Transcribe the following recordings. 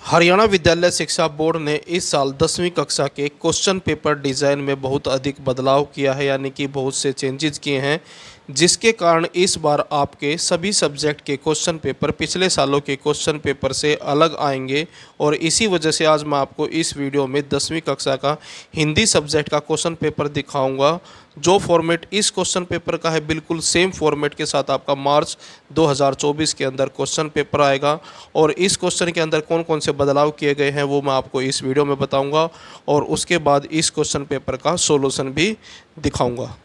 हरियाणा विद्यालय शिक्षा बोर्ड ने इस साल 10वीं कक्षा के क्वेश्चन पेपर डिज़ाइन में बहुत अधिक बदलाव किया है, यानी कि बहुत से चेंजेस किए हैं, जिसके कारण इस बार आपके सभी सब्जेक्ट के क्वेश्चन पेपर पिछले सालों के क्वेश्चन पेपर से अलग आएंगे। और इसी वजह से आज मैं आपको इस वीडियो में 10वीं कक्षा का हिंदी सब्जेक्ट का क्वेश्चन पेपर दिखाऊंगा। जो फॉर्मेट इस क्वेश्चन पेपर का है, बिल्कुल सेम फॉर्मेट के साथ आपका मार्च 2024 के अंदर क्वेश्चन पेपर आएगा। और इस क्वेश्चन के अंदर कौन कौन से बदलाव किए गए हैं वो मैं आपको इस वीडियो में बताऊंगा, और उसके बाद इस क्वेश्चन पेपर का सॉल्यूशन भी दिखाऊंगा।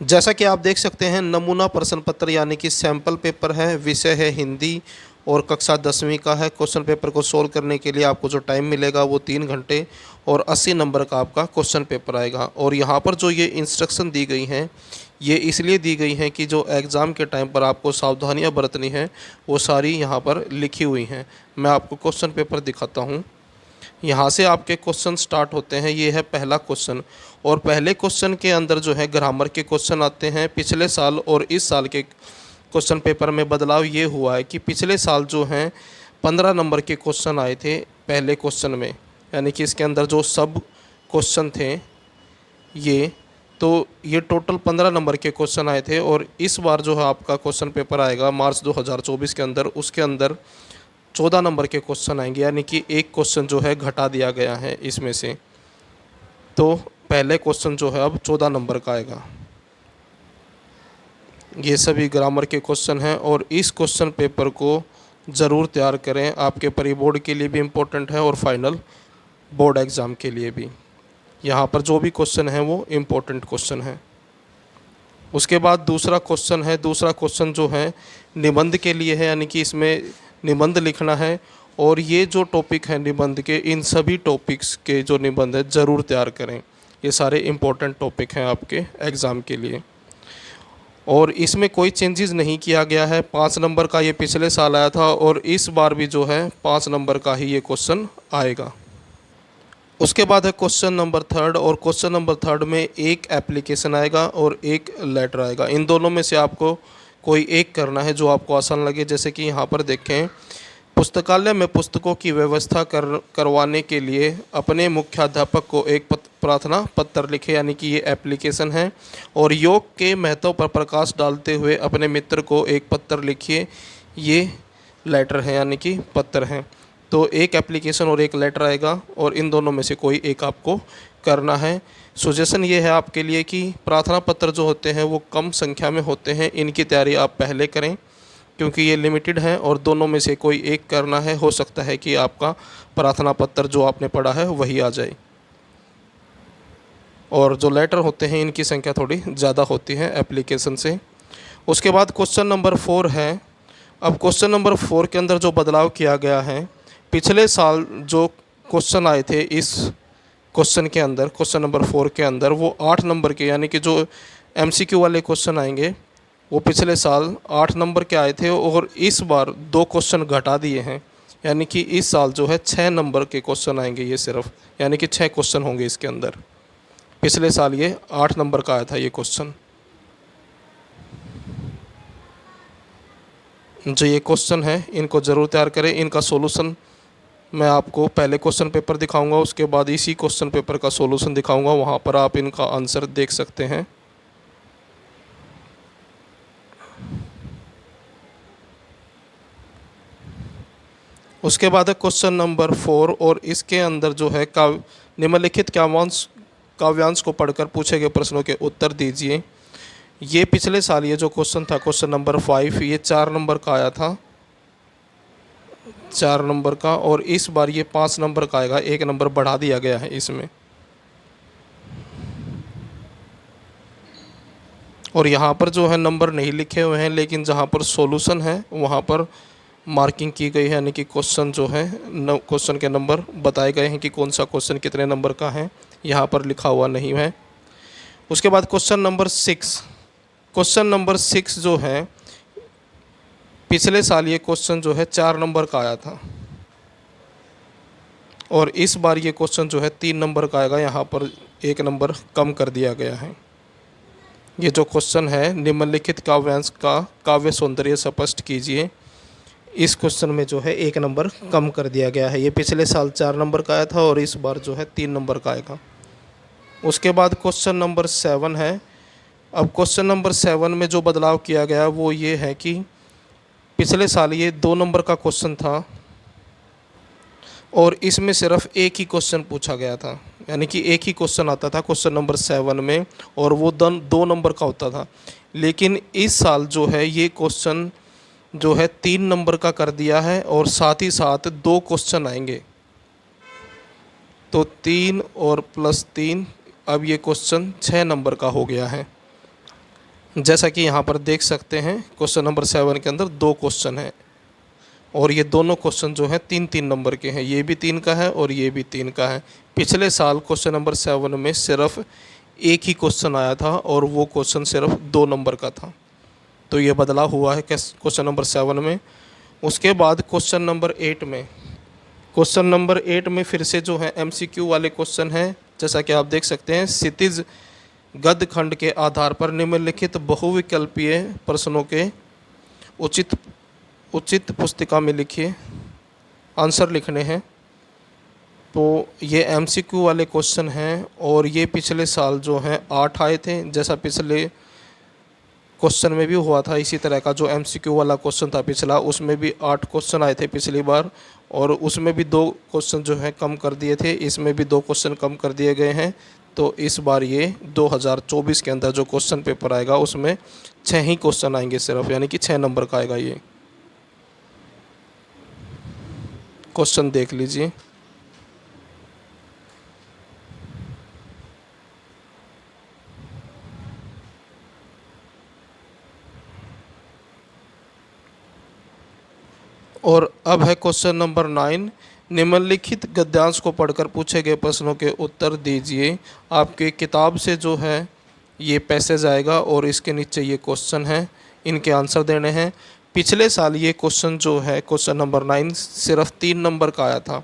जैसा कि आप देख सकते हैं, नमूना प्रश्न पत्र यानी कि सैम्पल पेपर है, विषय है हिंदी और कक्षा 10वीं का है। क्वेश्चन पेपर को सोल्व करने के लिए आपको जो टाइम मिलेगा वो 3 घंटे और 80 नंबर का आपका क्वेश्चन पेपर आएगा। और यहाँ पर जो ये इंस्ट्रक्शन दी गई हैं, ये इसलिए दी गई हैं कि जो एग्ज़ाम के टाइम पर आपको सावधानियाँ बरतनी हैं वो सारी यहाँ पर लिखी हुई हैं। मैं आपको क्वेश्चन पेपर दिखाता हूँ। यहाँ से आपके क्वेश्चन स्टार्ट होते हैं। ये है पहला क्वेश्चन, और पहले क्वेश्चन के अंदर जो है ग्रामर के क्वेश्चन आते हैं। पिछले साल और इस साल के क्वेश्चन पेपर में बदलाव ये हुआ है कि पिछले साल जो हैं 15 नंबर के क्वेश्चन आए थे पहले क्वेश्चन में, यानी कि इसके अंदर जो सब क्वेश्चन थे ये टोटल 15 नंबर के क्वेश्चन आए थे। और इस बार जो है आपका क्वेश्चन पेपर आएगा मार्च 2024 के अंदर, उसके अंदर 14 नंबर के क्वेश्चन आएंगे, यानी कि एक क्वेश्चन जो है घटा दिया गया है इसमें से। तो पहले क्वेश्चन जो है अब 14 नंबर का आएगा। ये सभी ग्रामर के क्वेश्चन हैं, और इस क्वेश्चन पेपर को ज़रूर तैयार करें। आपके प्री बोर्ड के लिए भी इम्पोर्टेंट है और फाइनल बोर्ड एग्ज़ाम के लिए भी। यहाँ पर जो भी क्वेश्चन हैं वो इम्पोर्टेंट क्वेश्चन हैं। उसके बाद दूसरा क्वेश्चन है। दूसरा क्वेश्चन जो है निबंध के लिए है, यानी कि इसमें निबंध लिखना है। और ये जो टॉपिक है निबंध के, इन सभी टॉपिक्स के जो निबंध है ज़रूर तैयार करें। ये सारे इम्पोर्टेंट टॉपिक हैं आपके एग्ज़ाम के लिए। और इसमें कोई चेंजेस नहीं किया गया है। 5 नंबर का ये पिछले साल आया था, और इस बार भी जो है 5 नंबर का ही ये क्वेश्चन आएगा। उसके बाद है क्वेश्चन नंबर 3, और क्वेश्चन नंबर 3 में एक एप्लीकेशन आएगा और एक लेटर आएगा। इन दोनों में से आपको कोई एक करना है जो आपको आसान लगे। जैसे कि यहाँ पर देखें, पुस्तकालय में पुस्तकों की व्यवस्था करवाने के लिए अपने मुख्याध्यापक को एक प्रार्थना पत्र लिखे, यानी कि ये एप्लीकेशन है। और योग के महत्व पर प्रकाश डालते हुए अपने मित्र को एक पत्र लिखिए, ये लेटर है, यानी कि पत्र हैं। तो एक एप्लीकेशन और एक लेटर आएगा, और इन दोनों में से कोई एक आपको करना है। सजेशन ये है आपके लिए कि प्रार्थना पत्र जो होते हैं वो कम संख्या में होते हैं, इनकी तैयारी आप पहले करें क्योंकि ये लिमिटेड है, और दोनों में से कोई एक करना है। हो सकता है कि आपका प्रार्थना पत्र जो आपने पढ़ा है वही आ जाए, और जो लेटर होते हैं इनकी संख्या थोड़ी ज़्यादा होती है एप्लीकेशन से। उसके बाद क्वेश्चन नंबर 4 है। अब क्वेश्चन नंबर 4 के अंदर जो बदलाव किया गया है, पिछले साल जो क्वेश्चन आए थे इस क्वेश्चन के अंदर, क्वेश्चन नंबर 4 के अंदर, वो 8 नंबर के, यानी कि जो MCQ वाले क्वेश्चन आएंगे वो पिछले साल 8 नंबर के आए थे, और इस बार 2 क्वेश्चन घटा दिए हैं, यानी कि इस साल जो है 6 नंबर के क्वेश्चन आएंगे ये सिर्फ, यानी कि 6 क्वेश्चन होंगे इसके अंदर। पिछले साल ये 8 नंबर का आया था ये क्वेश्चन। जो ये क्वेश्चन है इनको ज़रूर तैयार करें। इनका सॉल्यूशन मैं आपको पहले क्वेश्चन पेपर दिखाऊंगा, उसके बाद इसी क्वेश्चन पेपर का सॉल्यूशन दिखाऊंगा, वहाँ पर आप इनका आंसर देख सकते हैं। उसके बाद है क्वेश्चन नंबर 4, और इसके अंदर जो है निम्नलिखित काव्यांश को पढ़कर पूछे गए प्रश्नों के उत्तर दीजिए। ये पिछले साल ये जो क्वेश्चन था क्वेश्चन नंबर 5, ये 4 नंबर का आया था, 4 नंबर का, और इस बार ये 5 नंबर का आएगा। 1 नंबर बढ़ा दिया गया है इसमें। और यहाँ पर जो है नंबर नहीं लिखे हुए हैं, लेकिन जहाँ पर सॉल्यूशन है वहाँ पर मार्किंग की गई है, यानी कि क्वेश्चन जो है क्वेश्चन के नंबर बताए गए हैं कि कौन सा क्वेश्चन कितने नंबर का है, यहाँ पर लिखा हुआ नहीं है। उसके बाद क्वेश्चन नंबर 6, क्वेश्चन नंबर 6 जो है पिछले साल ये क्वेश्चन जो है 4 नंबर का आया था, और इस बार ये क्वेश्चन जो है 3 नंबर का आएगा। यहाँ पर 1 नंबर कम कर दिया गया है। ये जो क्वेश्चन है, निम्नलिखित काव्यांश का काव्य सौंदर्य स्पष्ट कीजिए। इस क्वेश्चन में जो है 1 नंबर कम कर दिया गया है। ये पिछले साल 4 नंबर का आया था और इस बार जो है 3 नंबर का आएगा। उसके बाद क्वेश्चन नंबर 7 है। अब क्वेश्चन नंबर 7 में जो बदलाव किया गया वो ये है कि पिछले साल ये 2 नंबर का क्वेश्चन था और इसमें सिर्फ एक ही क्वेश्चन पूछा गया था, यानी कि एक ही क्वेश्चन आता था क्वेश्चन नंबर 7 में और वो 2 नंबर का होता था। लेकिन इस साल जो है ये क्वेश्चन जो है 3 नंबर का कर दिया है और साथ ही साथ 2 क्वेश्चन आएंगे। तो 3 और प्लस 3, अब ये क्वेश्चन 6 नंबर का हो गया है। जैसा कि यहाँ पर देख सकते हैं क्वेश्चन नंबर 7 के अंदर 2 क्वेश्चन हैं और ये दोनों क्वेश्चन जो हैं 3-3 नंबर के हैं। ये भी 3 का है और ये भी 3 का है। पिछले साल क्वेश्चन नंबर 7 में सिर्फ एक ही क्वेश्चन आया था और वो क्वेश्चन सिर्फ 2 नंबर का था। तो ये बदलाव हुआ है क्वेश्चन नंबर 7 में। उसके बाद क्वेश्चन नंबर 8 में, क्वेश्चन नंबर 8 में फिर से जो है MCQ वाले क्वेश्चन हैं। जैसा कि आप देख सकते हैं, क्षितिज गद्य खंड के आधार पर निम्नलिखित बहुविकल्पीय प्रश्नों के उचित पुस्तिका में लिखिए, आंसर लिखने हैं। तो ये MCQ वाले क्वेश्चन हैं और ये पिछले साल जो हैं 8 आए थे। जैसा पिछले क्वेश्चन में भी हुआ था, इसी तरह का जो MCQ वाला क्वेश्चन था पिछला, उसमें भी 8 क्वेश्चन आए थे पिछली बार और उसमें भी 2 क्वेश्चन जो है कम कर दिए थे। इसमें भी 2 क्वेश्चन कम कर दिए गए हैं। तो इस बार ये 2024 के अंदर जो क्वेश्चन पेपर आएगा उसमें 6 ही क्वेश्चन आएंगे सिर्फ, यानी कि 6 नंबर का आएगा ये क्वेश्चन। देख लीजिए। और अब है क्वेश्चन नंबर 9। निम्नलिखित गद्यांश को पढ़कर पूछे गए प्रश्नों के उत्तर दीजिए। आपके किताब से जो है ये पैसेज आएगा और इसके नीचे ये क्वेश्चन है, इनके आंसर देने हैं। पिछले साल ये क्वेश्चन जो है क्वेश्चन नंबर 9 सिर्फ 3 नंबर का आया था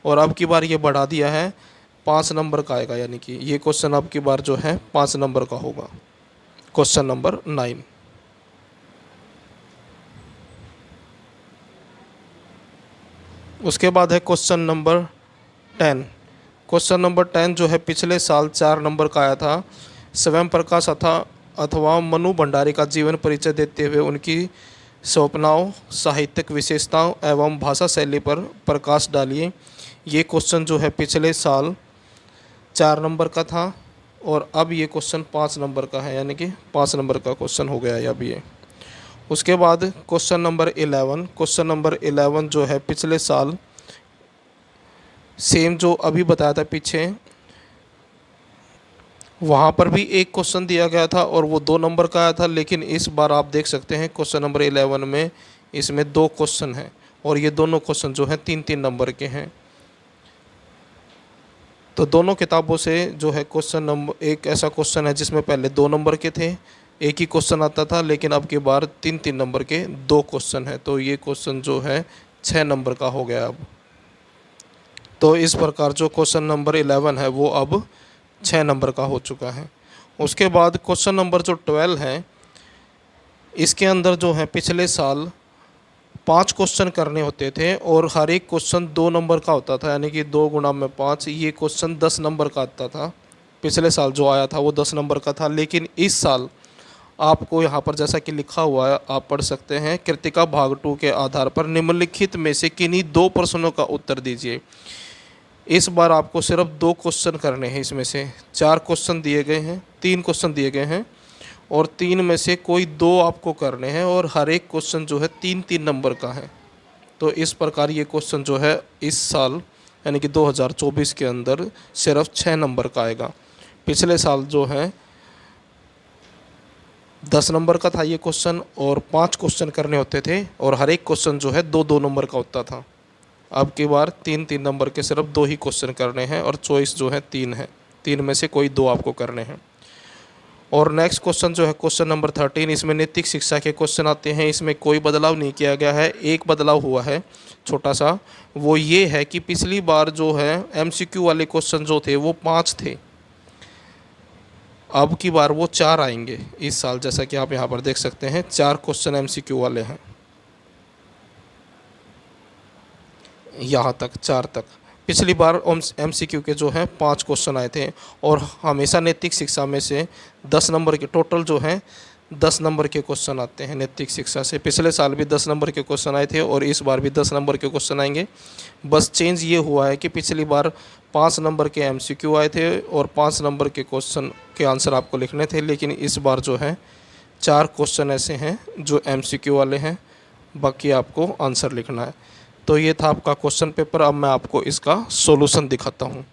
और अब की बार ये बढ़ा दिया है, 5 नंबर का आएगा, यानी कि ये क्वेश्चन अब की बार जो है 5 नंबर का होगा, क्वेश्चन नंबर 9। उसके बाद है क्वेश्चन नंबर 10। क्वेश्चन नंबर 10 जो है पिछले साल 4 नंबर का आया था। स्वयं प्रकाश अथवा मनु भंडारी का जीवन परिचय देते हुए उनकी स्वप्नाओं, साहित्यिक विशेषताओं एवं भाषा शैली पर प्रकाश डालिए। ये क्वेश्चन जो है पिछले साल 4 नंबर का था और अब ये क्वेश्चन 5 नंबर का है, यानी कि 5 नंबर का क्वेश्चन हो गया है अब ये। उसके बाद क्वेश्चन नंबर 11। क्वेश्चन नंबर 11 जो है पिछले साल सेम जो अभी बताया था पीछे, वहाँ पर भी एक क्वेश्चन दिया गया था और वो 2 नंबर का आया था। लेकिन इस बार आप देख सकते हैं क्वेश्चन नंबर 11 में इसमें 2 क्वेश्चन हैं और ये दोनों क्वेश्चन जो हैं 3-3 नंबर के हैं। तो दोनों किताबों से जो है क्वेश्चन नंबर, एक ऐसा क्वेश्चन है जिसमें पहले 2 नंबर के थे, एक ही क्वेश्चन आता था, लेकिन अब की बार 3-3 नंबर के 2 क्वेश्चन हैं। तो ये क्वेश्चन जो है 6 नंबर का हो गया अब। तो इस प्रकार जो क्वेश्चन नंबर 11 है वो अब 6 नंबर का हो चुका है। उसके बाद क्वेश्चन नंबर जो 12 है, इसके अंदर जो है पिछले साल 5 क्वेश्चन करने होते थे और हर एक क्वेश्चन 2 नंबर का होता था, यानी कि 2 गुणा में 5। ये क्वेश्चन 10 नंबर का आता था। पिछले साल जो आया था वो 10 नंबर का था, लेकिन इस साल आपको यहाँ पर जैसा कि लिखा हुआ है आप पढ़ सकते हैं, कृतिका भाग 2 के आधार पर निम्नलिखित में से किन्हीं 2 प्रश्नों का उत्तर दीजिए। इस बार आपको सिर्फ 2 क्वेश्चन करने हैं। इसमें से 4 क्वेश्चन दिए गए हैं, 3 क्वेश्चन दिए गए हैं और 3 में से कोई 2 आपको करने हैं और हर एक क्वेश्चन जो है 3-3 नंबर का है। तो इस प्रकार ये क्वेश्चन जो है इस साल यानी कि 2024 के अंदर सिर्फ 6 नंबर का आएगा। पिछले साल जो है 10 नंबर का था ये क्वेश्चन और 5 क्वेश्चन करने होते थे और हर एक क्वेश्चन जो है 2-2 नंबर का होता था। अब की बार 3-3 नंबर के सिर्फ 2 ही क्वेश्चन करने हैं और चॉइस जो है 3 है, 3 में से कोई 2 आपको करने हैं। और नेक्स्ट क्वेश्चन जो है क्वेश्चन नंबर 13, इसमें नैतिक शिक्षा के क्वेश्चन आते हैं। इसमें कोई बदलाव नहीं किया गया है, एक बदलाव हुआ है छोटा सा, वो ये है कि पिछली बार जो है MCQ वाले क्वेश्चन जो थे वो 5 थे, अब की बार वो 4 आएंगे इस साल। जैसा कि आप यहाँ पर देख सकते हैं 4 क्वेश्चन MCQ वाले हैं। यहाँ तक 4 तक। पिछली बार MCQ के जो हैं 5 क्वेश्चन आए थे और हमेशा नैतिक शिक्षा में से 10 नंबर के टोटल जो हैं 10 नंबर के क्वेश्चन आते हैं नैतिक शिक्षा से। पिछले साल भी 10 नंबर के क्वेश्चन आए थे और इस बार भी 10 नंबर के क्वेश्चन आएंगे। बस चेंज ये हुआ है कि पिछली बार 5 नंबर के MCQ आए थे और 5 नंबर के क्वेश्चन के आंसर आपको लिखने थे, लेकिन इस बार जो है 4 क्वेश्चन ऐसे हैं जो MCQ वाले हैं, बाकी आपको आंसर लिखना है। तो ये था आपका क्वेश्चन पेपर। अब मैं आपको इसका सॉल्यूशन दिखाता हूँ।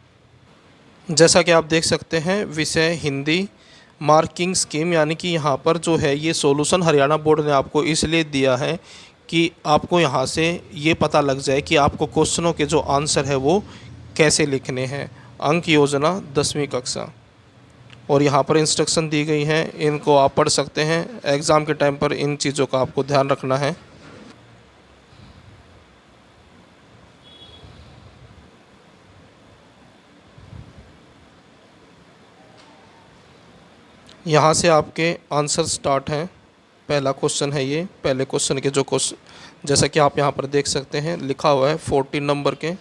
जैसा कि आप देख सकते हैं, विषय हिंदी मार्किंग स्कीम, यानी कि यहाँ पर जो है ये सॉल्यूशन हरियाणा बोर्ड ने आपको इसलिए दिया है कि आपको यहाँ से ये पता लग जाए कि आपको क्वेश्चनों के जो आंसर है वो कैसे लिखने हैं। अंक योजना 10वीं कक्षा, और यहाँ पर इंस्ट्रक्शन दी गई हैं, इनको आप पढ़ सकते हैं। एग्ज़ाम के टाइम पर इन चीज़ों का आपको ध्यान रखना है। यहाँ से आपके आंसर स्टार्ट हैं। पहला क्वेश्चन है ये। पहले क्वेश्चन के जो क्वेश्चन, जैसा कि आप यहाँ पर देख सकते हैं, लिखा हुआ है 14 नंबर के,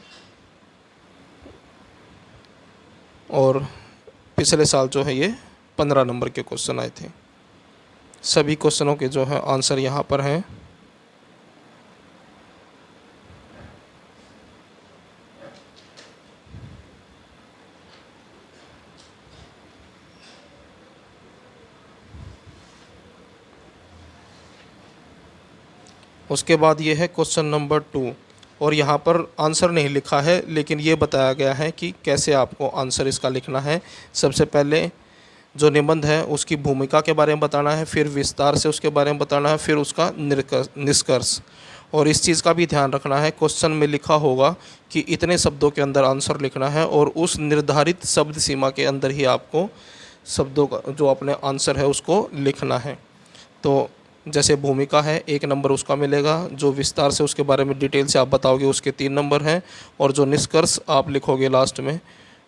और पिछले साल जो है ये 15 नंबर के क्वेश्चन आए थे। सभी क्वेश्चनों के जो है आंसर यहाँ पर हैं। उसके बाद ये है क्वेश्चन नंबर 2, और यहाँ पर आंसर नहीं लिखा है, लेकिन ये बताया गया है कि कैसे आपको आंसर इसका लिखना है। सबसे पहले जो निबंध है उसकी भूमिका के बारे में बताना है, फिर विस्तार से उसके बारे में बताना है, फिर उसका निष्कर्ष। और इस चीज़ का भी ध्यान रखना है, क्वेश्चन में लिखा होगा कि इतने शब्दों के अंदर आंसर लिखना है, और उस निर्धारित शब्द सीमा के अंदर ही आपको शब्दों का जो अपने आंसर है उसको लिखना है। तो जैसे भूमिका है 1 नंबर उसका मिलेगा, जो विस्तार से उसके बारे में डिटेल से आप बताओगे उसके 3 नंबर हैं, और जो निष्कर्ष आप लिखोगे लास्ट में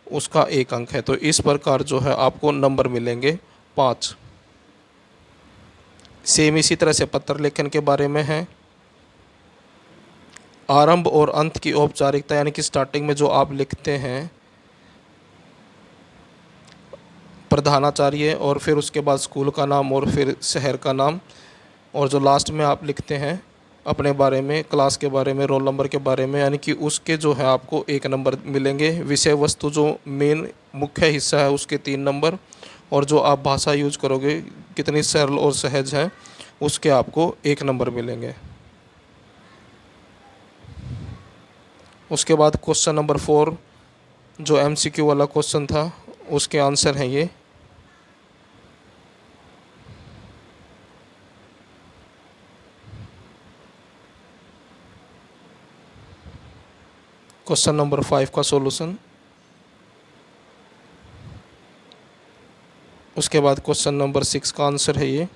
उसका 1 अंक है। तो इस प्रकार जो है आपको नंबर मिलेंगे 5। सेम इसी तरह से पत्र लेखन के बारे में है। आरंभ और अंत की औपचारिकता, यानी कि स्टार्टिंग में जो आप लिखते हैं प्रधानाचार्य, और फिर उसके बाद स्कूल का नाम और फिर शहर का नाम, और जो लास्ट में आप लिखते हैं अपने बारे में, क्लास के बारे में, रोल नंबर के बारे में, यानी कि उसके जो है आपको 1 नंबर मिलेंगे। विषय वस्तु जो मेन मुख्य हिस्सा है उसके 3 नंबर, और जो आप भाषा यूज करोगे कितनी सरल और सहज है उसके आपको 1 नंबर मिलेंगे। उसके बाद क्वेश्चन नंबर 4 जो MCQ वाला क्वेश्चन था उसके आंसर हैं ये। क्वेश्चन नंबर 5 का सॉल्यूशन। उसके बाद क्वेश्चन नंबर 6 का आंसर है ये।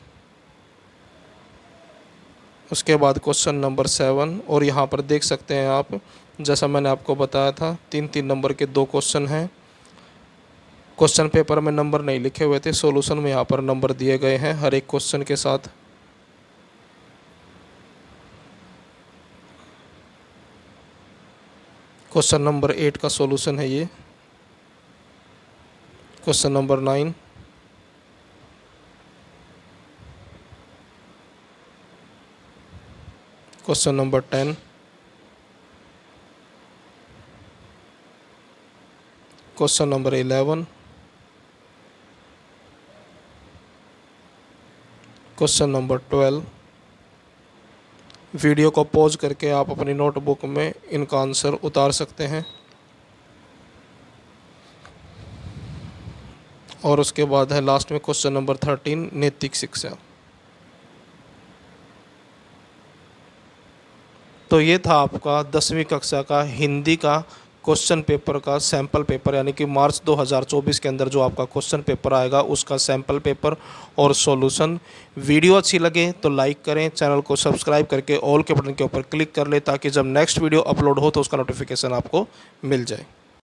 उसके बाद क्वेश्चन नंबर 7, और यहाँ पर देख सकते हैं आप, जैसा मैंने आपको बताया था 3-3 नंबर के 2 क्वेश्चन हैं। क्वेश्चन पेपर में नंबर नहीं लिखे हुए थे, सॉल्यूशन में यहाँ पर नंबर दिए गए हैं हर एक क्वेश्चन के साथ। क्वेश्चन नंबर 8 का सॉल्यूशन है ये। Question number 9, question number 10, question number 11, question number 12। Video को पॉज करके आप अपनी नोटबुक में इनका आंसर उतार सकते हैं। और उसके बाद है लास्ट में क्वेश्चन नंबर 13 नैतिक शिक्षा। तो ये था आपका 10वीं कक्षा का हिंदी का क्वेश्चन पेपर का सैम्पल पेपर, यानी कि मार्च 2024 के अंदर जो आपका क्वेश्चन पेपर आएगा उसका सैम्पल पेपर और सॉल्यूशन। वीडियो अच्छी लगे तो लाइक करें, चैनल को सब्सक्राइब करके ऑल के बटन के ऊपर क्लिक कर लें ताकि जब नेक्स्ट वीडियो अपलोड हो तो उसका नोटिफिकेशन आपको मिल जाए।